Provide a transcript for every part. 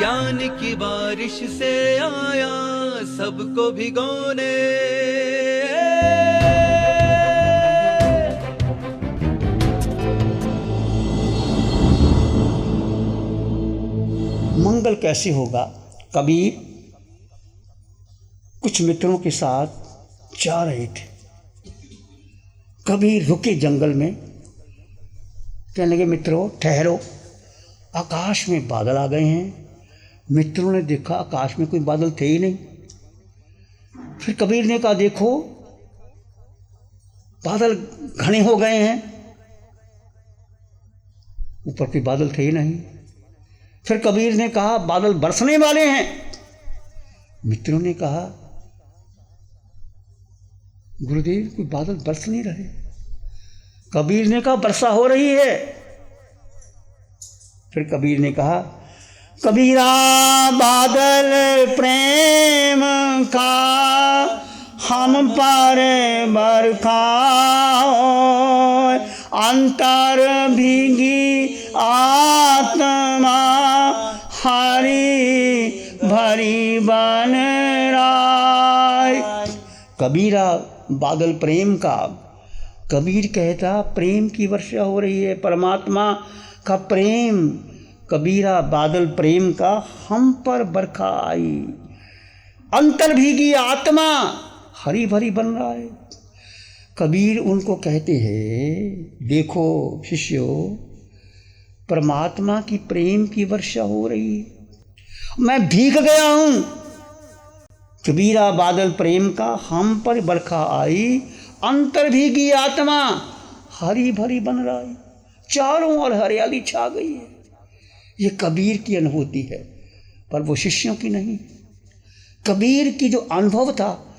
ज्ञान की बारिश से आया सबको भिगोने। मंगल कैसे होगा? कबीर कुछ मित्रों के साथ जा रहे थे। कबीर रुके जंगल में, कहने लगे मित्रों ठहरो, आकाश में बादल आ गए हैं। मित्रों ने देखा आकाश में कोई बादल थे ही नहीं। फिर कबीर ने कहा देखो बादल घने हो गए हैं, ऊपर कोई बादल थे ही नहीं। फिर कबीर ने कहा बादल बरसने वाले हैं। मित्रों ने कहा गुरुदेव कोई बादल बरस नहीं रहे। कबीर ने कहा वर्षा हो रही है। फिर कबीर ने कहा कबीरा बादल प्रेम का हम पर बरखाओ, अंतर भीगी आत्मा हरी भरी बन राय। कबीरा बादल प्रेम का, कबीर कहता प्रेम की वर्षा हो रही है, परमात्मा का प्रेम। कबीरा बादल प्रेम का हम पर बरखा आई, अंतर भीगी आत्मा हरी भरी बन रहा है। कबीर उनको कहते हैं देखो शिष्यों, परमात्मा की प्रेम की वर्षा हो रही है, मैं भीग गया हूं। कबीरा बादल प्रेम का हम पर बरखा आई, अंतर भीगी आत्मा हरी भरी बन रहा है, चारों ओर हरियाली छा गई है। ये कबीर की अनुभूति है, पर वो शिष्यों की नहीं। कबीर की जो अनुभव था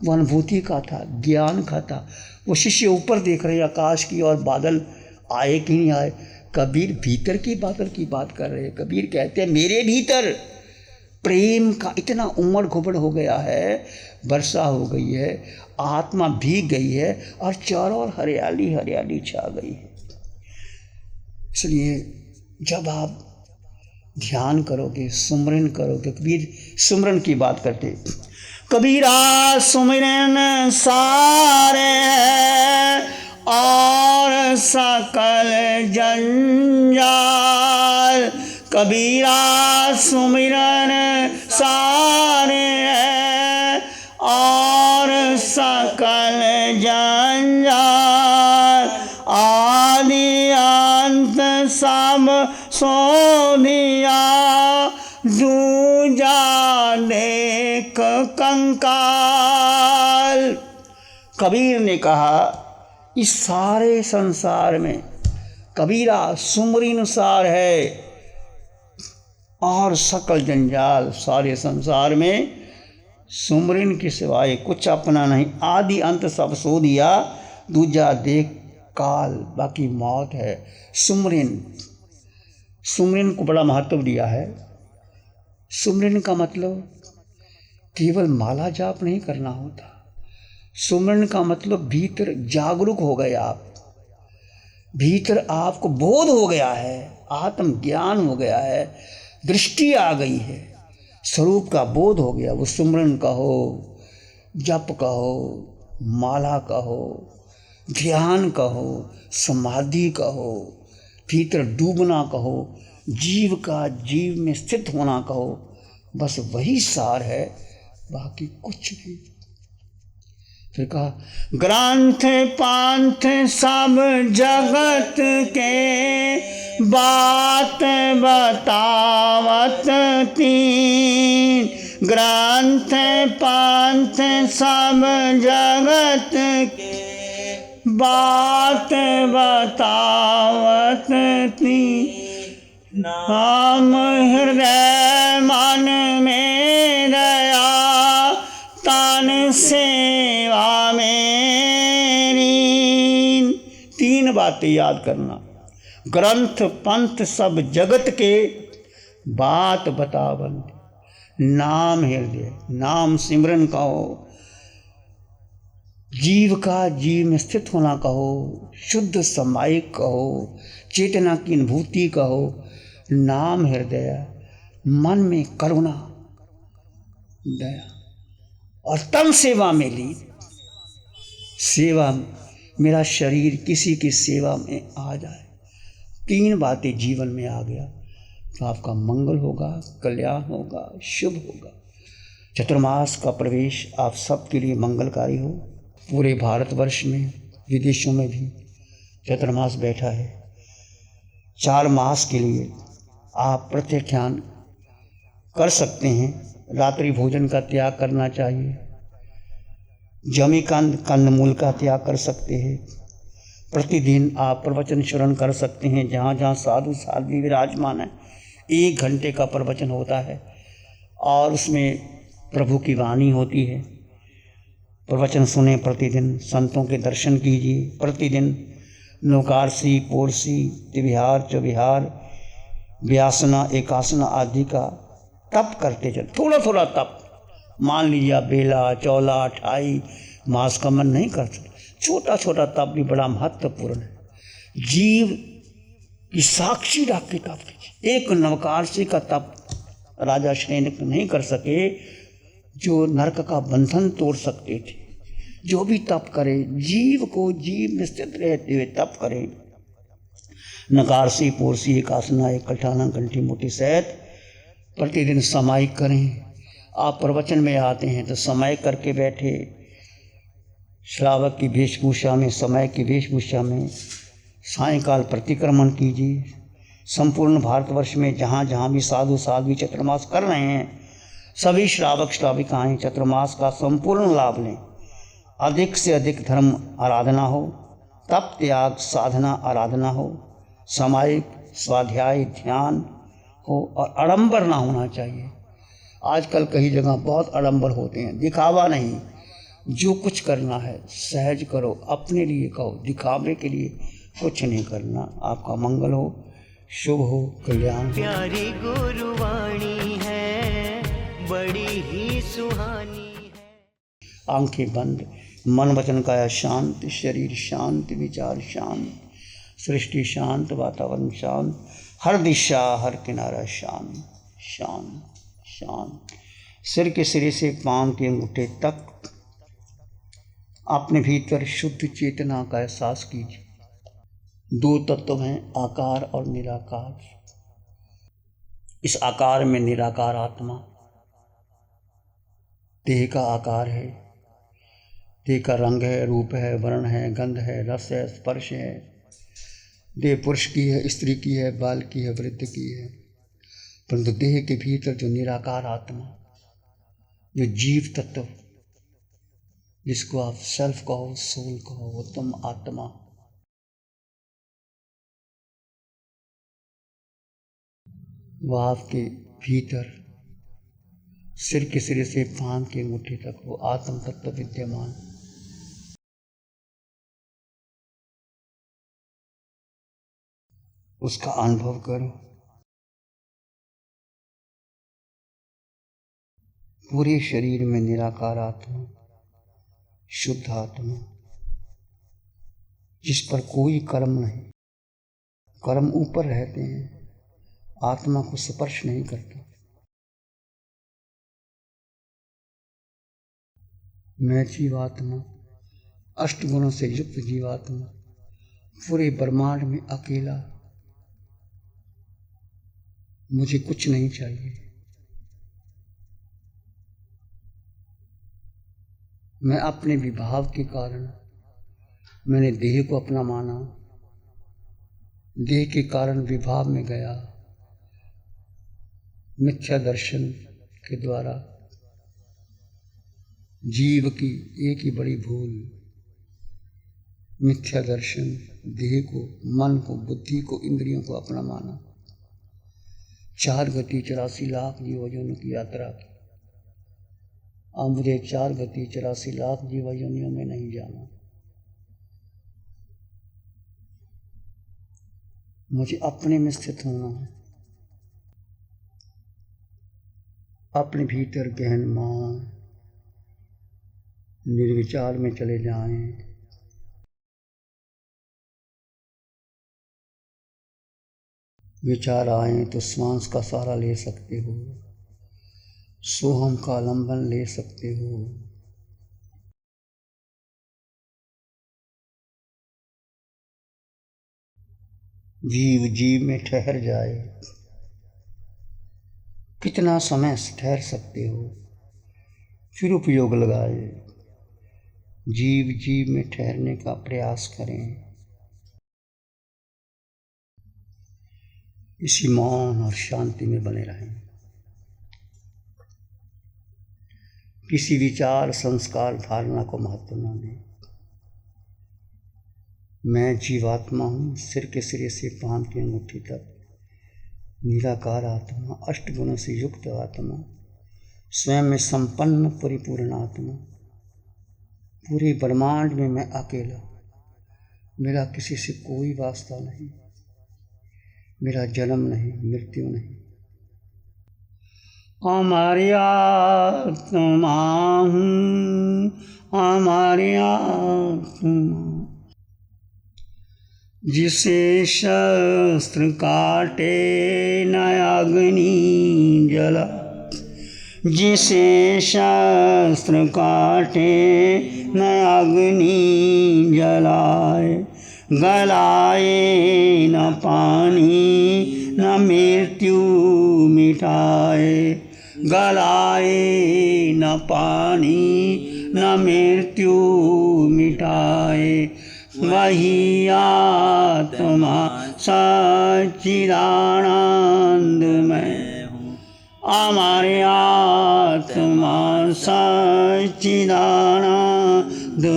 वो अनुभूति का था, ज्ञान का था। वो शिष्य ऊपर देख रहे आकाश की और बादल आए कि नहीं आए। कबीर भीतर की बादल की बात कर रहे हैं। कबीर कहते हैं मेरे भीतर प्रेम का इतना उमड़ घुमड़ हो गया है, वर्षा हो गई है, आत्मा भीग गई है और चारों ओर हरियाली हरियाली छा गई है। इसलिए जब आप ध्यान करोगे, सुमरन करोगे, कबीर सुमरन की बात करते, कबीरा सुमिरन सारे और सकल जंजाल, कबीरा सुमिरन सारे और सकल जंजाल, आदि अंत सब सो दिया, दूजा देख कंकाल। कबीर ने कहा इस सारे संसार में कबीरा सुमरिनुसार है और सकल जंजाल, सारे संसार में सुमरिन के सिवाय कुछ अपना नहीं। आदि अंत सब सो दिया, दूजा देख काल, बाकी मौत है। सुमरिन, सुमरिन को बड़ा महत्व दिया है। सुमरिन का मतलब केवल माला जाप नहीं करना होता। सुमरन का मतलब भीतर जागरूक हो गए आप, भीतर आपको बोध हो गया है, आत्मज्ञान हो गया है, दृष्टि आ गई है, स्वरूप का बोध हो गया। वो सुमरन कहो, जप कहो, माला कहो, ध्यान कहो, समाधि कहो, भीतर डूबना कहो, जीव का जीव में स्थित होना कहो, बस वही सार है, बाकी कुछ भी। फिर कहा ग्रंथ पांथ सब जगत के बात बतावत तीन, ग्रंथ पांथ सब जगत के बात बतावत तीन, नाम हृदय मन में दया, तन सेवा मेरी। तीन बातें याद करना, ग्रंथ पंथ सब जगत के बात बतावन, नाम हृदय, नाम सिमरन कहो, जीव का जीव में स्थित होना कहो, शुद्ध समायिक कहो, चेतना की अनुभूति कहो, नाम हृदय, मन में करुणा, दया और तन सेवा में ली। सेवा, मेरा शरीर किसी की सेवा में आ जाए, 3 बातें जीवन में आ गया तो आपका मंगल होगा, कल्याण होगा, शुभ होगा। चतुर्मास का प्रवेश आप सबके लिए मंगलकारी हो। पूरे भारतवर्ष में, विदेशों में भी चतुर्मास बैठा है। 4 मास के लिए आप प्रत्याख्यान कर सकते हैं। रात्रि भोजन का त्याग करना चाहिए। जमी कंदमूल का त्याग कर सकते हैं। प्रतिदिन आप प्रवचन श्रवण कर सकते हैं। जहाँ जहाँ साधु साध्वी विराजमान है, 1 घंटे का प्रवचन होता है और उसमें प्रभु की वाणी होती है। प्रवचन सुने, प्रतिदिन संतों के दर्शन कीजिए। प्रतिदिन नौकारसी, पोरसी, त्रिविहार, चौविहार, व्यासना, एकासना आदि का तप करते चल। थोड़ा थोड़ा तप, मान लीजिए आप बेला, चौला, अठाई मास का मन नहीं कर सकते, छोटा छोटा तप भी बड़ा महत्वपूर्ण है। जीव की साक्षी रख के तप कीजिए। एक नवकारसी का तप राजा श्रेष्ठ नहीं कर सके, जो नरक का बंधन तोड़ सकते थे। जो भी तप करे, जीव को जीव में स्थित रहते हुए तप करे। नकारसी, पोरसी, एकासना, एक कठाना, कंठी मोटी सहित प्रतिदिन समायिक करें। आप प्रवचन में आते हैं तो समय करके बैठे, श्रावक की वेशभूषा में, समय की वेशभूषा में सायंकाल प्रतिक्रमण कीजिए। संपूर्ण भारतवर्ष में जहाँ जहाँ भी साधु साध्वी चतुर्मास कर रहे हैं, सभी श्रावक श्राविकाएँ चतुर्मास का संपूर्ण लाभ लें। अधिक से अधिक धर्म आराधना हो, तप त्याग साधना आराधना हो, सामायिक स्वाध्याय ध्यान हो और आडंबर ना होना चाहिए। आजकल कई जगह बहुत आडंबर होते हैं, दिखावा नहीं। जो कुछ करना है सहज करो, अपने लिए कहो, दिखावे के लिए कुछ नहीं करना। आपका मंगल हो, शुभ हो, कल्याण। प्यारी गुरुवाणी है, बड़ी ही सुहानी है। आंखें बंद, मन वचन काया शांत, शरीर शांत, विचार शांत, सृष्टि शांत, वातावरण शांत, हर दिशा हर किनारा शांत शांत शांत। सिर के सिरे से पांव के अंगूठे तक अपने भीतर शुद्ध चेतना का एहसास कीजिए। 2 तत्व हैं, आकार और निराकार। इस आकार में निराकार आत्मा देह का आकार है, देह का रंग है, रूप है, वर्ण है, गंध है, रस है, स्पर्श है। देह पुरुष की है, स्त्री की है, बाल की है, वृद्ध की है। परंतु देह के भीतर जो निराकार आत्मा, जो जीव तत्व, जिसको आप सेल्फ कहो, सोल कहो, उत्तम आत्मा, वह आपके भीतर सिर के सिरे से पांव के अंगूठे तक वो आत्म तत्व विद्यमान। उसका अनुभव करो। पूरे शरीर में निराकार आत्मा, शुद्ध आत्मा, जिस पर कोई कर्म नहीं। कर्म ऊपर रहते हैं, आत्मा को स्पर्श नहीं करता। मैं जीवात्मा, 8 गुणों से युक्त जीवात्मा, पूरे ब्रह्मांड में अकेला, मुझे कुछ नहीं चाहिए। मैं अपने विभाव के कारण मैंने देह को अपना माना, देह के कारण विभाव में गया। मिथ्या दर्शन के द्वारा जीव की एक ही बड़ी भूल, मिथ्या दर्शन, देह को, मन को, बुद्धि को, इंद्रियों को अपना माना। 4 गति 84 लाख जीवों की यात्रा की। अब मुझे 4 गति 84 लाख जीवों में नहीं जाना। मुझे अपने में स्थित होना है। अपने भीतर गहन मान निर्विचार में चले जाएं। विचार आए तो श्वास का सहारा ले सकते हो, सोहम का आलंबन ले सकते हो। जीव जीव में ठहर जाए। कितना समय ठहर सकते हो, फिर उपयोग लगाए। जीव जीव में ठहरने का प्रयास करें। इसी मौन और शांति में बने रहें। किसी विचार, संस्कार, धारणा को महत्व न दें। मैं जीवात्मा हूँ, सिर के सिरे से पांव की अंगूठी तक निराकार आत्मा, अष्टगुणों से युक्त आत्मा, स्वयं में संपन्न परिपूर्ण आत्मा। पूरे ब्रह्मांड में मैं अकेला, मेरा किसी से कोई वास्ता नहीं, मेरा जन्म नहीं, मृत्यु नहीं। हमारी आत्मा हूँ, हमारी आत्मा, जिसे शस्त्र काटे न अग्नि जला, जिसे शस्त्र काटे न अग्नि जलाए, गलाए न पानी न मृत्यु मिटाए, गलाए न पानी न मृत्यु मिटाए। वही आत्मा सच्चिदानंद में हूँ, हमारे आत्मा सच्चिदानंद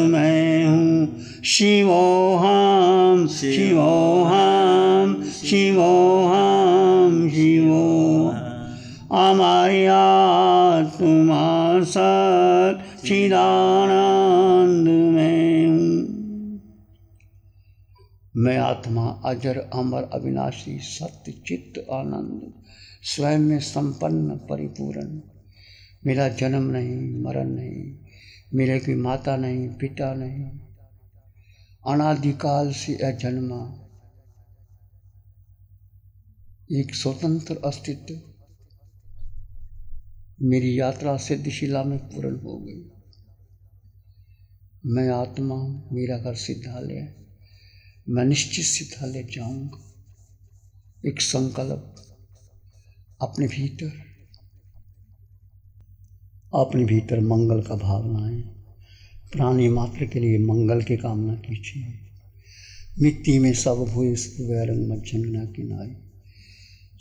में हूँ। शिवोहम शिवोहम शिवोहम शिवोहम, हमारी आत्मा सच्चिदानंद में हूँ। मैं आत्मा अजर अमर अविनाशी सत्य चित्त आनंद, स्वयं में संपन्न परिपूर्ण। मेरा जन्म नहीं, मरण नहीं, मेरे कोई माता नहीं, पिता नहीं, अनादिकाल से अजन्मा एक स्वतंत्र अस्तित्व। मेरी यात्रा सिद्धशिला में पूर्ण हो गई। मैं आत्मा हूँ, मेरा घर सिद्धालय है, मैं निश्चित सिद्धालय जाऊंगा। एक संकल्प अपने भीतर मंगल का भाव लाएं। प्राणी मात्र के लिए मंगल की कामना कीजिए। मिट्टी में सब भूय वैरंग मज्जंगना की नाई।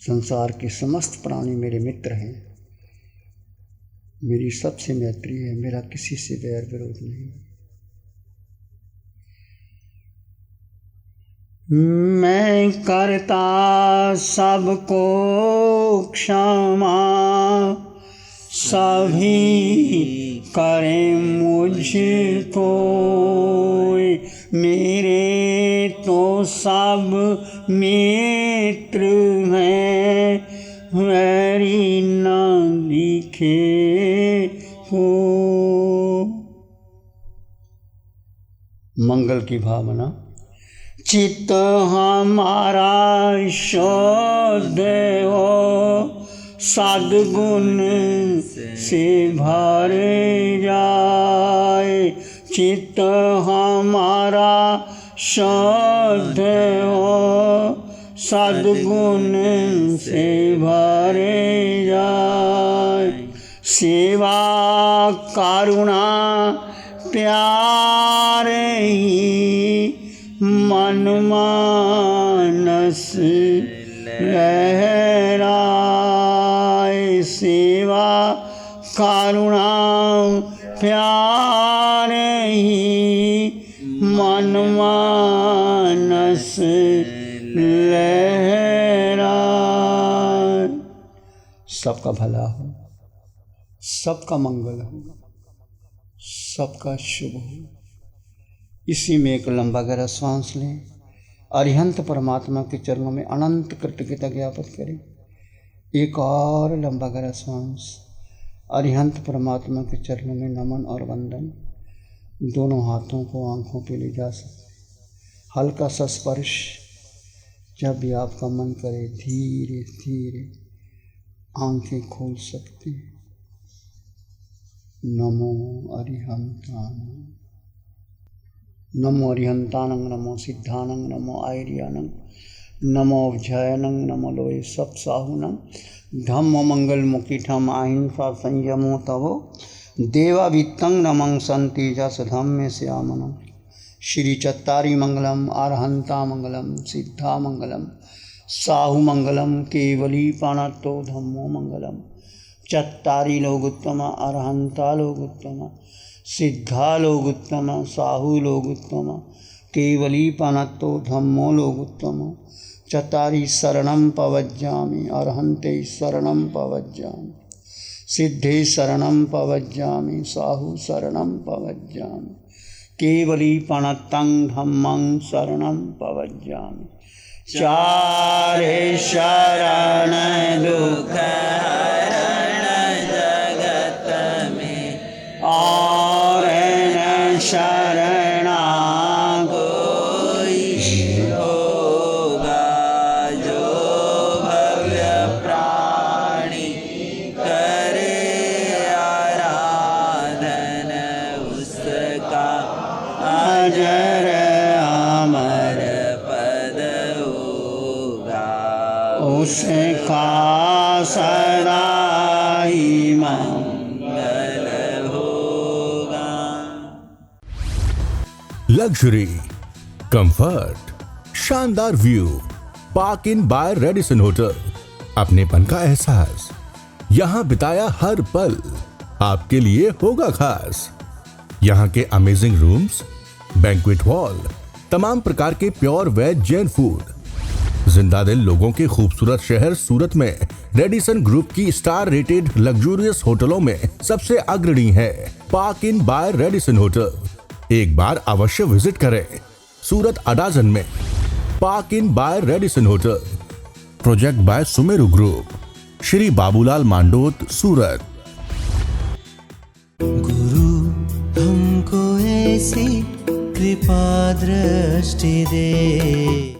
संसार के समस्त प्राणी मेरे मित्र हैं, मेरी सबसे मैत्री है, मेरा किसी से वैर विरोध नहीं। मैं करता सबको क्षमा, सभी करें मुझको, मेरे तो सब मित्र हैं, वैरी न दिखे हो। मंगल की भावना। चित्त हमारा शुद्ध हो, सद्गुण से भर जाए। चित्त हमारा शुद्ध हो, सद्गुण से भर जाए। सेवा करुणा प्यार ही मन मानस लहराए। सेवा करुणा प्यार ही मन मानस लहराए। सबका भला हो, सबका मंगल हो, सबका शुभ हो। इसी में एक लंबा गहरा श्वास लें। अरिहंत परमात्मा के चरणों में अनंत कृतज्ञता ज्ञापित करें। एक और लंबा गहरा श्वास। अरिहंत परमात्मा के चरणों में नमन और वंदन। दोनों हाथों को आंखों पे ले जा सकते, हल्का सा स्पर्श, जब भी आपका मन करे धीरे धीरे आंखें खोल सकते हैं। नमो अरिहंतानंग, नमो अरिहंतानंग, नमो सिद्धानंग, नमो आयर्यानंग, नमो अभ्यायनंग, नमो लोये सप्साहुनंग, धम्म मंगल मुकिठम अहिंसा संयमो तवो देवावित्तं नमं संति जस धम्मे श्यामनम्। श्री चत्तारी मंगलम, अरहंता मंगलम, सिद्धा मंगलम, साहु मंगलम, केवली पाणत्तो धम्मो मंगलम। चत्तारी लोग उत्तम, अरहंता लोग उत्तम, सिद्धा लोग उत्तम, साहु लोग उत्तम, केवली पाणत्तो धम्मो लोग उत्तम। चत्तारी शरणं पवज्जामि, अरहंते शरणं पवज्जामि, सिद्धे शरणं पवज्जामि, साहु शरणं पवज्जामि, केवली पणत्तं धम्मं शरणं पवज्जामि। चारे शरण दुख हरण जगत में, और न शरणा कोई होगा। जो भव्य प्राणी करे आराधन, उसका अजर अमर पद होगा। उसका सदा ही मंगल होगा। लग्जरी, कंफर्ट, शानदार view, park Inn by Radisson hotel. अपनेपन का एहसास, यहाँ बिताया हर पल आपके लिए होगा खास। यहाँ के अमेजिंग रूम्स, बैंक्वेट हॉल, तमाम प्रकार के प्योर वेज जैन फूड। जिंदा दिल लोगों के खूबसूरत शहर सूरत में रेडिसन ग्रुप की स्टार रेटेड लग्जूरियस होटलों में सबसे अग्रणी है Park Inn by Radisson hotel. एक बार अवश्य विजिट करें। सूरत अडाजन में Park Inn by Radisson hotel. Project by Sumeru group, Shri Babulal Mandot, Surat. गुरु हमको ऐसी कृपा दृष्टि दे।